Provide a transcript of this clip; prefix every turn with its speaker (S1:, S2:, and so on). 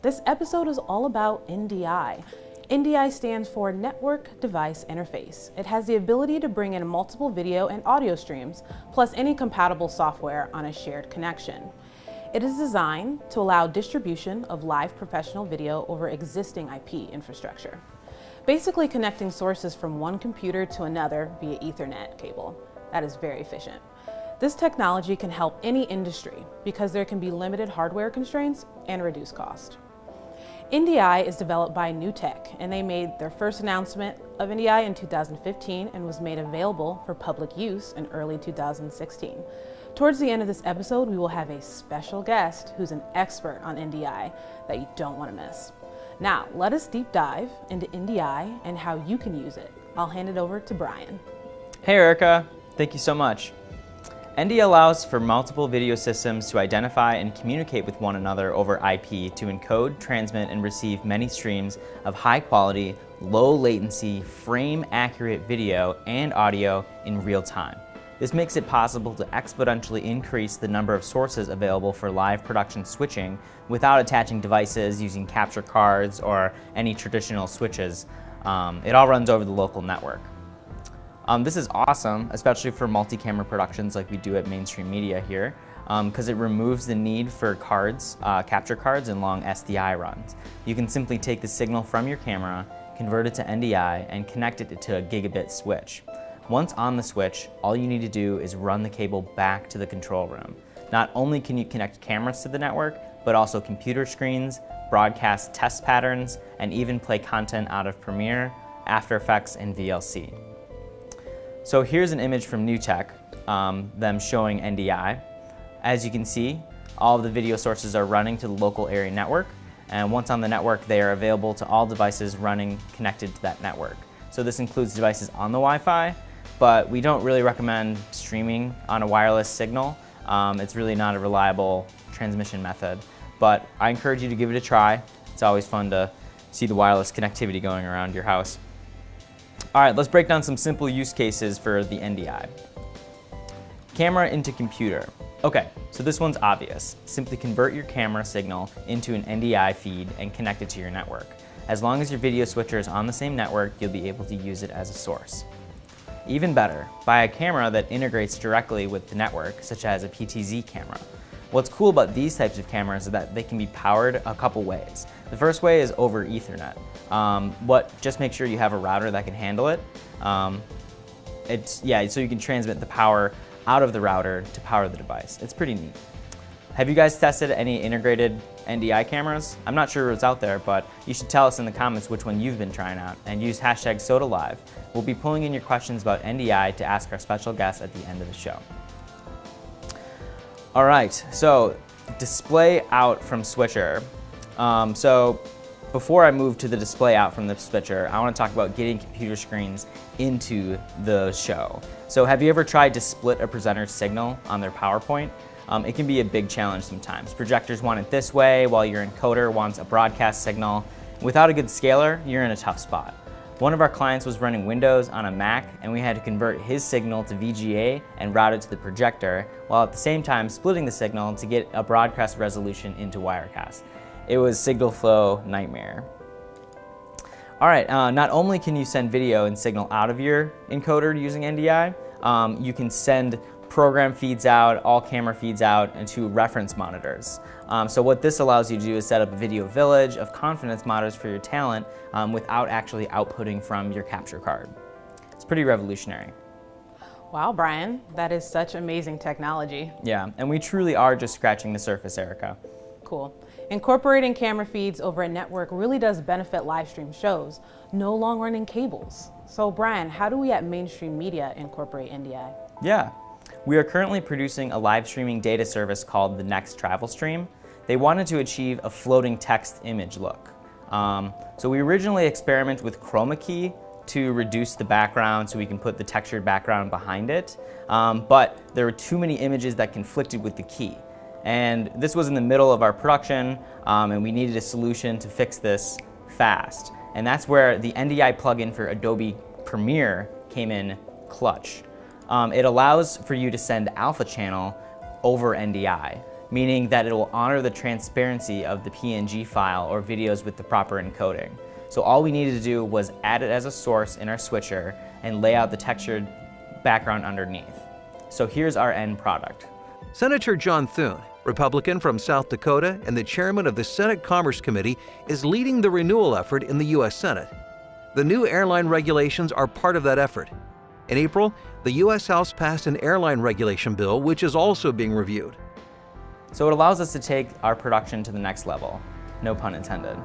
S1: This episode is all about NDI. NDI stands for Network Device Interface. It has the ability to bring in multiple video and audio streams, plus any compatible software on a shared connection. It is designed to allow distribution of live professional video over existing IP infrastructure, basically connecting sources from one computer to another via Ethernet cable. That is very efficient. This technology can help any industry because there can be limited hardware constraints and reduced cost. NDI is developed by New Tech, and they made their first announcement of NDI in 2015 and was made available for public use in early 2016. Towards the end of this episode, we will have a special guest who's an expert on NDI that you don't want to miss. Now, let us deep dive into NDI and how you can use it. I'll hand it over to Brian.
S2: Hey Erica, thank you so much. NDI allows for multiple video systems to identify and communicate with one another over IP to encode, transmit, and receive many streams of high quality, low latency, frame accurate video and audio in real time. This makes it possible to exponentially increase the number of sources available for live production switching without attaching devices using capture cards or any traditional switches. It all runs over the local network. This is awesome, especially for multi-camera productions like we do at Mainstream Media here, because it removes the need for cards, capture cards and long SDI runs. You can simply take the signal from your camera, convert it to NDI, and connect it to a gigabit switch. Once on the switch, all you need to do is run the cable back to the control room. Not only can you connect cameras to the network, but also computer screens, broadcast test patterns, and even play content out of Premiere, After Effects, and VLC. So here's an image from New Tech, them showing NDI. As you can see, all of the video sources are running to the local area network, and once on the network, they are available to all devices running connected to that network. So this includes devices on the Wi-Fi, but we don't really recommend streaming on a wireless signal. It's really not a reliable transmission method, but I encourage you to give it a try. It's always fun to see the wireless connectivity going around your house. All right, let's break down some simple use cases for the NDI. Camera into computer. Okay, so this one's obvious. Simply convert your camera signal into an NDI feed and connect it to your network. As long as your video switcher is on the same network, you'll be able to use it as a source. Even better, buy a camera that integrates directly with the network, such as a PTZ camera. What's cool about these types of cameras is that they can be powered a couple ways. The first way is over Ethernet. Just make sure you have a router that can handle it. So you can transmit the power out of the router to power the device. It's pretty neat. Have you guys tested any integrated NDI cameras? I'm not sure what's out there, but you should tell us in the comments which one you've been trying out, and use hashtag SOTALive. We'll be pulling in your questions about NDI to ask our special guests at the end of the show. All right, so display out from switcher. So before I move to the display out from the switcher, I want to talk about getting computer screens into the show. So have you ever tried to split a presenter's signal on their PowerPoint? It can be a big challenge sometimes. Projectors want it this way, while your encoder wants a broadcast signal. Without a good scaler, you're in a tough spot. One of our clients was running Windows on a Mac, and we had to convert his signal to VGA and route it to the projector, while at the same time splitting the signal to get a broadcast resolution into Wirecast. It was signal flow nightmare. All right, not only can you send video and signal out of your encoder using NDI, you can send program feeds out, all camera feeds out, and to reference monitors. So what this allows you to do is set up a video village of confidence monitors for your talent without actually outputting from your capture card. It's pretty revolutionary.
S1: Wow, Brian, that is such amazing technology.
S2: Yeah, and we truly are just scratching the surface, Erica.
S1: Cool. Incorporating camera feeds over a network really does benefit live stream shows. No long running cables. So Brian, how do we at Mainstream Media incorporate NDI?
S2: Yeah. We are currently producing a live streaming data service called the Next Travel Stream. They wanted to achieve a floating text image look. So we originally experimented with chroma key to reduce the background so we can put the textured background behind it. But there were too many images that conflicted with the key. And this was in the middle of our production, and we needed a solution to fix this fast. And that's where the NDI plugin for Adobe Premiere came in clutch. It allows for you to send alpha channel over NDI. meaning that it will honor the transparency of the PNG file or videos with the proper encoding. So all we needed to do was add it as a source in our switcher and lay out the textured background underneath. So here's our end product.
S3: Senator John Thune, Republican from South Dakota and the chairman of the Senate Commerce Committee, is leading the renewal effort in the U.S. Senate. The new airline regulations are part of that effort. In April, the U.S. House passed an airline regulation bill, which is also being reviewed.
S2: So it allows us to take our production to the next level. No pun intended.